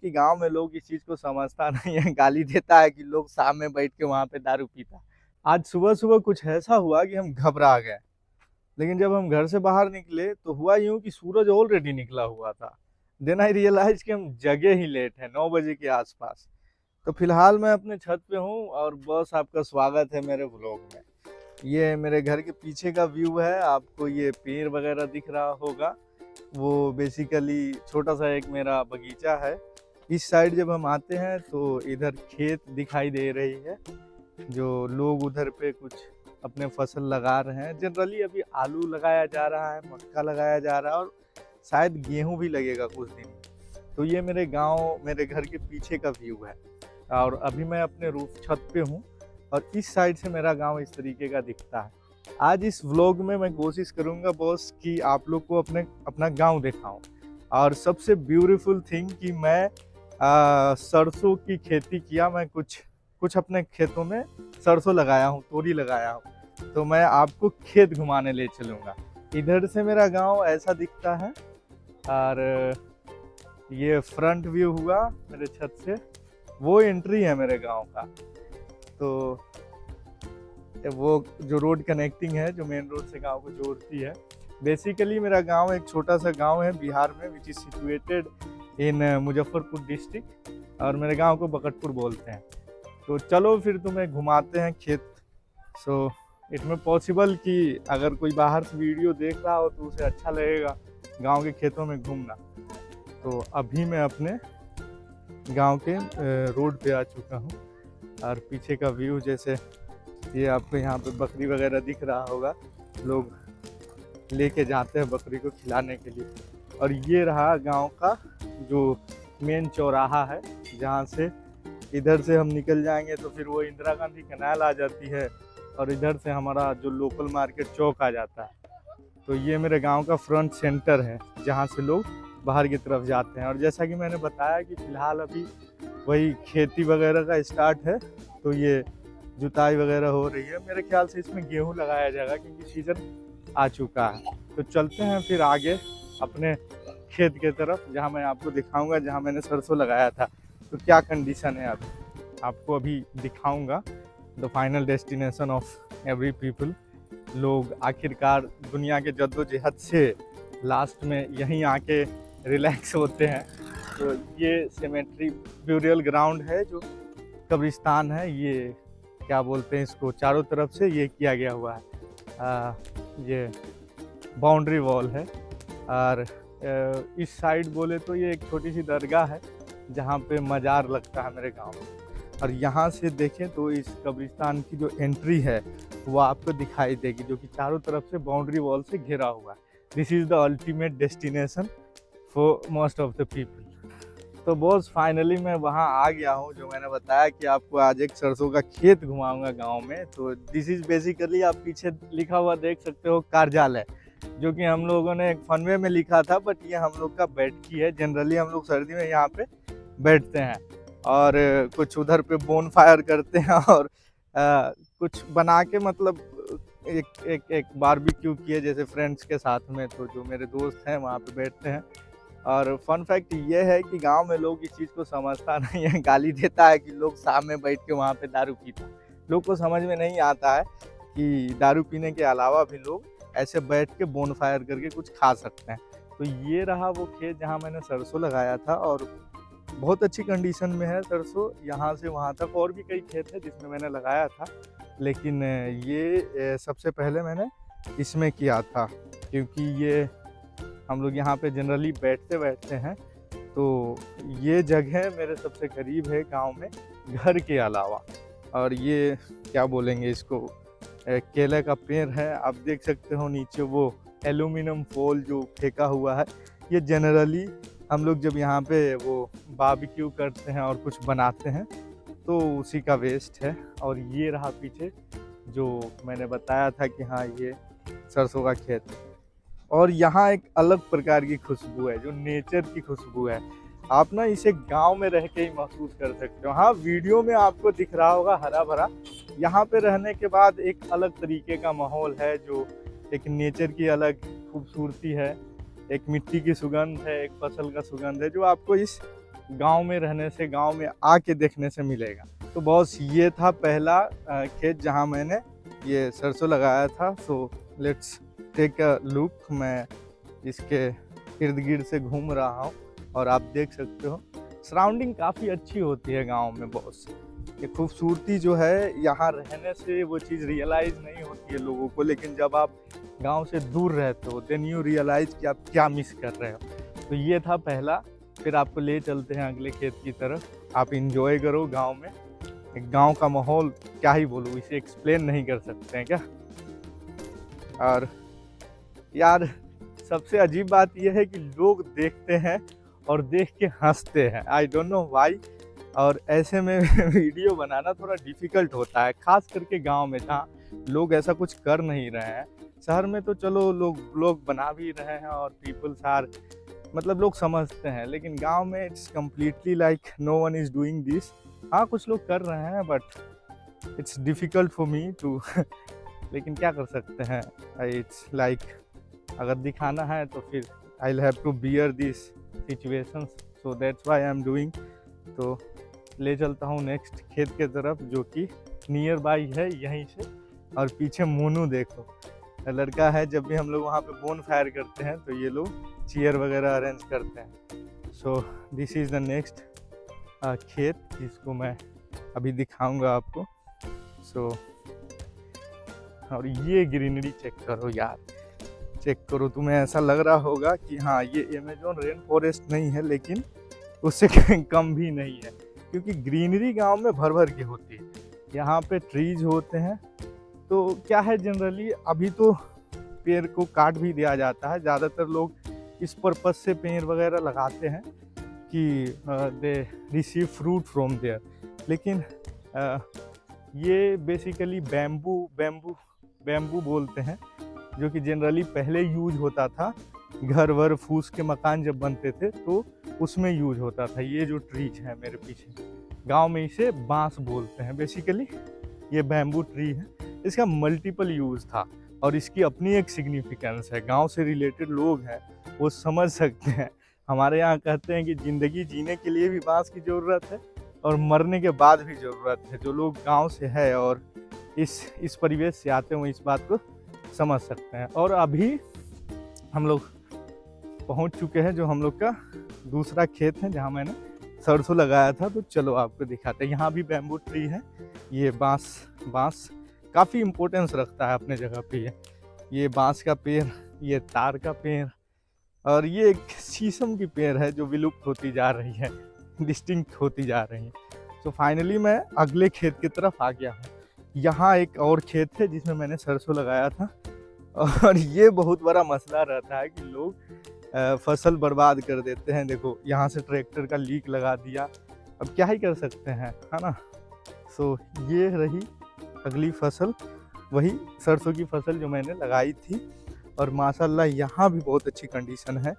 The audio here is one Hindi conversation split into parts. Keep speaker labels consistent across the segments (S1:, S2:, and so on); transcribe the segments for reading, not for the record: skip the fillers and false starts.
S1: कि गांव में लोग इस चीज़ को समझता नहीं है, गाली देता है कि लोग शाम में बैठ के वहाँ पे दारू पीता। आज सुबह सुबह कुछ ऐसा हुआ कि हम घबरा गए, लेकिन जब हम घर से बाहर निकले तो हुआ यूं कि सूरज ऑलरेडी निकला हुआ था। देन आई रियलाइज कि हम जगे ही लेट है, 9 बजे के आसपास। तो फिलहाल मैं अपने छत पे हूँ और बस आपका स्वागत है मेरे व्लॉग में। ये मेरे घर के पीछे का व्यू है, आपको ये पेड़ वगैरह दिख रहा होगा, वो बेसिकली छोटा सा एक मेरा बगीचा है। इस साइड जब हम आते हैं तो इधर खेत दिखाई दे रही है, जो लोग उधर पे कुछ अपने फसल लगा रहे हैं। जनरली अभी आलू लगाया जा रहा है, मक्का लगाया जा रहा है और शायद गेहूं भी लगेगा कुछ दिन में। तो ये मेरे गांव, मेरे घर के पीछे का व्यू है और अभी मैं अपने रूफ छत पे हूँ और इस साइड से मेरा गांव इस तरीके का दिखता है। आज इस व्लॉग में मैं कोशिश करूंगा बॉस कि आप लोग को अपना गांव दिखाऊं। और सबसे ब्यूटीफुल थिंग कि मैं सरसों की खेती किया, मैं कुछ अपने खेतों में सरसों लगाया हूँ, तोरी लगाया हूँ, तो मैं आपको खेत घुमाने ले चलूँगा। इधर से मेरा गांव ऐसा दिखता है और ये फ्रंट व्यू हुआ मेरे छत से, वो एंट्री है मेरे गांव का। तो वो जो रोड कनेक्टिंग है, जो मेन रोड से गांव को जोड़ती है। बेसिकली मेरा गांव एक छोटा सा गांव है बिहार में, which is situated in Muzaffarpur district, और मेरे गांव को बकटपुर बोलते हैं। तो चलो फिर तुम्हें घुमाते हैं खेत। सो इट में पॉसिबल कि अगर कोई बाहर से वीडियो देख रहा हो तो उसे अच्छा लगेगा गांव के खेतों में घूमना। तो अभी मैं अपने गांव के रोड पे आ चुका हूं और पीछे का व्यू, जैसे ये आपको यहाँ पे बकरी वगैरह दिख रहा होगा, लोग लेके जाते हैं बकरी को खिलाने के लिए। और ये रहा गांव का जो मेन चौराहा है, जहाँ से इधर से हम निकल जाएंगे तो फिर वो इंदिरा गांधी कैनाल आ जाती है और इधर से हमारा जो लोकल मार्केट चौक आ जाता है। तो ये मेरे गांव का फ्रंट सेंटर है, जहाँ से लोग बाहर की तरफ जाते हैं। और जैसा कि मैंने बताया कि फ़िलहाल अभी वही खेती वगैरह का स्टार्ट है, तो ये जुताई वगैरह हो रही है। मेरे ख्याल से इसमें गेहूं लगाया जाएगा क्योंकि सीज़न आ चुका है। तो चलते हैं फिर आगे अपने खेत के तरफ, जहाँ मैं आपको दिखाऊंगा, जहाँ मैंने सरसों लगाया था तो क्या कंडीशन है अभी आपको अभी दिखाऊंगा। The final destination of every people. लोग आखिरकार दुनिया के जद्दोजहद से लास्ट में यहीं आके रिलैक्स होते हैं। तो ये सेमेट्री ब्यूरियल ग्राउंड है, जो कब्रिस्तान है, ये क्या बोलते हैं इसको, चारों तरफ से ये किया गया हुआ है। ये बाउंड्री वॉल है। और इस साइड बोले तो ये एक छोटी सी दरगाह है जहाँ पे मज़ार लगता है मेरे गांव में। और यहाँ से देखें तो इस कब्रिस्तान की जो एंट्री है वो आपको दिखाई देगी, जो कि चारों तरफ से बाउंड्री वॉल से घिरा हुआ है। This is the ultimate destination for most of the people. तो बॉस फाइनली मैं वहाँ आ गया हूँ, जो मैंने बताया कि आपको आज एक सरसों का खेत घुमाऊंगा गांव में। तो दिस इज़ बेसिकली, आप पीछे लिखा हुआ देख सकते हो कार्यालय, जो कि हम लोगों ने एक फनवे में लिखा था, बट ये हम लोग का बैठकी है। जनरली हम लोग सर्दी में यहाँ पे बैठते हैं और कुछ उधर पे बोन फायर करते हैं और कुछ बना के, मतलब एक बारबेक्यू किए जैसे फ्रेंड्स के साथ में। तो जो मेरे दोस्त हैं वहाँ पे बैठते हैं। और फन फैक्ट ये है कि गांव में लोग इस चीज़ को समझता नहीं है, गाली देता है कि लोग शाम में बैठ के वहाँ पे दारू पीता। लोग को समझ में नहीं आता है कि दारू पीने के अलावा भी लोग ऐसे बैठ के बोन फायर करके कुछ खा सकते हैं। तो ये रहा वो खेत जहाँ मैंने सरसों लगाया था और बहुत अच्छी कंडीशन में है सरसों। यहाँ से वहाँ तक और भी कई खेत है जिसमें मैंने लगाया था, लेकिन ये सबसे पहले मैंने इसमें किया था, क्योंकि ये हम लोग यहाँ पे जनरली बैठते हैं। तो ये जगह मेरे सबसे करीब है गांव में, घर के अलावा। और ये क्या बोलेंगे इसको, केले का पेड़ है, आप देख सकते हो नीचे वो एल्यूमिनियम फॉल जो फेंका हुआ है। ये जनरली हम लोग जब यहाँ पे वो बारबेक्यू करते हैं और कुछ बनाते हैं तो उसी का वेस्ट है। और ये रहा पीछे जो मैंने बताया था कि हाँ ये सरसों का खेत है। और यहाँ एक अलग प्रकार की खुशबू है, जो नेचर की खुशबू है। आप ना इसे गांव में रह के ही महसूस कर सकते हो। हाँ, वीडियो में आपको दिख रहा होगा हरा भरा, यहाँ पे रहने के बाद एक अलग तरीके का माहौल है, जो एक नेचर की अलग खूबसूरती है, एक मिट्टी की सुगंध है, एक फसल का सुगंध है, जो आपको इस गांव में रहने से, गांव में आके देखने से मिलेगा। तो बॉस ये था पहला खेत जहां मैंने ये सरसों लगाया था। So let's take a look. मैं इसके इर्द गिर्द से घूम रहा हूँ और आप देख सकते हो सराउंडिंग काफ़ी अच्छी होती है गांव में बॉस। ये खूबसूरती जो है यहाँ रहने से वो चीज़ रियलाइज़ नहीं होती है लोगों को, लेकिन जब आप गांव से दूर रहते हो देन यू रियलाइज़ कि आप क्या मिस कर रहे हो। तो ये था पहला। फिर आपको ले चलते हैं अगले खेत की तरफ। आप इंजॉय करो गांव में। एक गांव का माहौल क्या ही बोलूँ, इसे एक्सप्लेन नहीं कर सकते हैं क्या। और यार सबसे अजीब बात यह है कि लोग देखते हैं और देख के हंसते हैं। I don't know why. और ऐसे में वीडियो बनाना थोड़ा डिफ़िकल्ट होता है, खास करके गांव में जहाँ लोग ऐसा कुछ कर नहीं रहे हैं। शहर में तो चलो लोग बना भी रहे हैं और पीपल्स आर मतलब लोग समझते हैं, लेकिन गांव में it's completely like no one is doing this. हाँ कुछ लोग कर रहे हैं but it's difficult for me to लेकिन क्या कर सकते हैं। इट्स लाइक अगर दिखाना है तो फिर I will have to bear this situations, so that's why I am doing. तो ले चलता हूँ नेक्स्ट खेत के तरफ जो कि नियर बाई है यहीं से। और पीछे मोनू देखो, लड़का है। जब भी हम लोग वहाँ पे बोन फायर करते हैं तो ये लोग चेयर वगैरह अरेंज करते हैं। So this is the next खेत जिसको मैं अभी दिखाऊंगा आपको। सो और ये ग्रीनरी चेक करो यार, चेक करो। तुम्हें ऐसा लग रहा होगा कि हाँ ये अमेज़न रेन फॉरेस्ट नहीं है, लेकिन उससे कम भी नहीं है, क्योंकि ग्रीनरी गांव में भर भर के होती है। यहाँ पे ट्रीज होते हैं। तो क्या है जनरली अभी तो पेड़ को काट भी दिया जाता है। ज़्यादातर लोग इस पर्पस से पेड़ वगैरह लगाते हैं कि they receive fruit from there. लेकिन ये बेसिकली बैम्बू बोलते हैं, जो कि जनरली पहले यूज होता था। घर वर फूस के मकान जब बनते थे तो उसमें यूज होता था। ये जो ट्रीज है मेरे पीछे, गांव में इसे बांस बोलते हैं। बेसिकली ये बैम्बू ट्री है। इसका मल्टीपल यूज़ था और इसकी अपनी एक सिग्निफिकेंस है। गांव से रिलेटेड लोग हैं वो समझ सकते हैं। हमारे यहाँ कहते हैं कि ज़िंदगी जीने के लिए भी बांस की ज़रूरत है और मरने के बाद भी ज़रूरत है। जो लोग गांव से है और इस परिवेश से आते हैं इस बात को समझ सकते हैं। और अभी हम लोग पहुँच चुके हैं जो हम लोग का दूसरा खेत है जहाँ मैंने सरसों लगाया था। तो चलो आपको दिखाते हैं। यहाँ भी बैम्बू ट्री है। ये बांस काफ़ी इम्पोर्टेंस रखता है अपने जगह पे। ये बांस का पेड़, ये तार का पेड़ और ये एक शीशम की पेड़ है जो विलुप्त होती जा रही है, डिस्टिंक्ट होती जा रही है। तो फाइनली मैं अगले खेत की तरफ आ गया हूँ। यहाँ एक और खेत है जिसमें मैंने सरसों लगाया था। और ये बहुत बड़ा मसला रहता है कि लोग फसल बर्बाद कर देते हैं। देखो यहाँ से ट्रैक्टर का लीक लगा दिया, अब क्या ही कर सकते हैं, है ना। सो ये रही अगली फसल, वही सरसों की फसल जो मैंने लगाई थी। और माशाल्लाह यहाँ भी बहुत अच्छी कंडीशन है।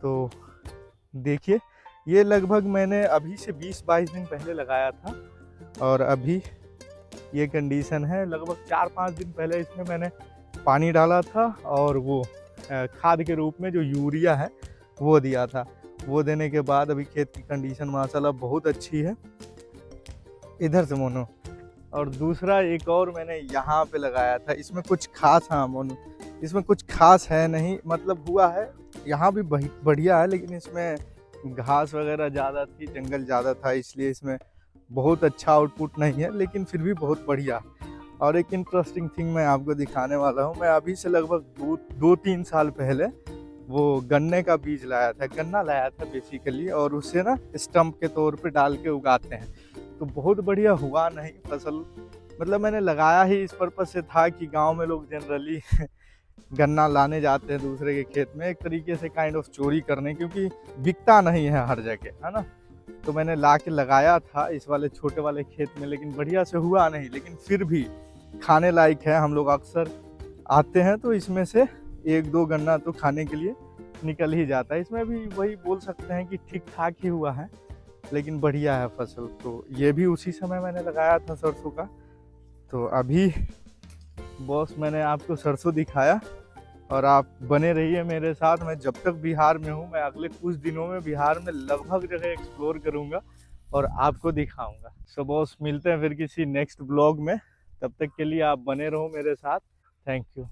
S1: तो देखिए ये लगभग मैंने अभी से 20-22 दिन पहले लगाया था और अभी ये कंडीशन है। लगभग 4-5 दिन पहले इसमें मैंने पानी डाला था और वो खाद के रूप में जो यूरिया है वो दिया था। वो देने के बाद अभी खेत की कंडीशन माशाल्लाह बहुत अच्छी है। इधर से मोनू। और दूसरा एक और मैंने यहाँ पे लगाया था। इसमें कुछ खास, हाँ मोनू, इसमें कुछ खास है नहीं, मतलब हुआ है यहाँ भी बढ़िया है, लेकिन इसमें घास वगैरह ज़्यादा थी, जंगल ज़्यादा था, इसलिए इसमें बहुत अच्छा आउटपुट नहीं है, लेकिन फिर भी बहुत बढ़िया। और एक इंटरेस्टिंग थिंग मैं आपको दिखाने वाला हूँ। मैं अभी से लगभग 2-3 साल पहले वो गन्ने का बीज लाया था, गन्ना लाया था बेसिकली, और उसे ना स्टम्प के तौर पे डाल के उगाते हैं। तो बहुत बढ़िया हुआ नहीं फसल, मतलब मैंने लगाया ही इस पर्पज़ से था कि गांव में लोग जनरली गन्ना लाने जाते हैं दूसरे के खेत में, एक तरीके से काइंड ऑफ चोरी करने, क्योंकि बिकता नहीं है हर जगह, है ना। तो मैंने ला के लगाया था इस वाले छोटे वाले खेत में, लेकिन बढ़िया से हुआ नहीं, लेकिन फिर भी खाने लायक है। हम लोग अक्सर आते हैं तो इसमें से 1-2 गन्ना तो खाने के लिए निकल ही जाता है। इसमें भी वही बोल सकते हैं कि ठीक ठाक ही हुआ है, लेकिन बढ़िया है फसल। तो ये भी उसी समय मैंने लगाया था सरसों का। तो अभी बॉस मैंने आपको सरसों दिखाया और आप बने रहिए मेरे साथ। मैं जब तक बिहार में हूँ, मैं अगले कुछ दिनों में बिहार में लगभग जगह एक्सप्लोर करूँगा और आपको दिखाऊंगा। सो बॉस, मिलते हैं फिर किसी नेक्स्ट ब्लॉग में। तब तक के लिए आप बने रहो मेरे साथ। Thank you.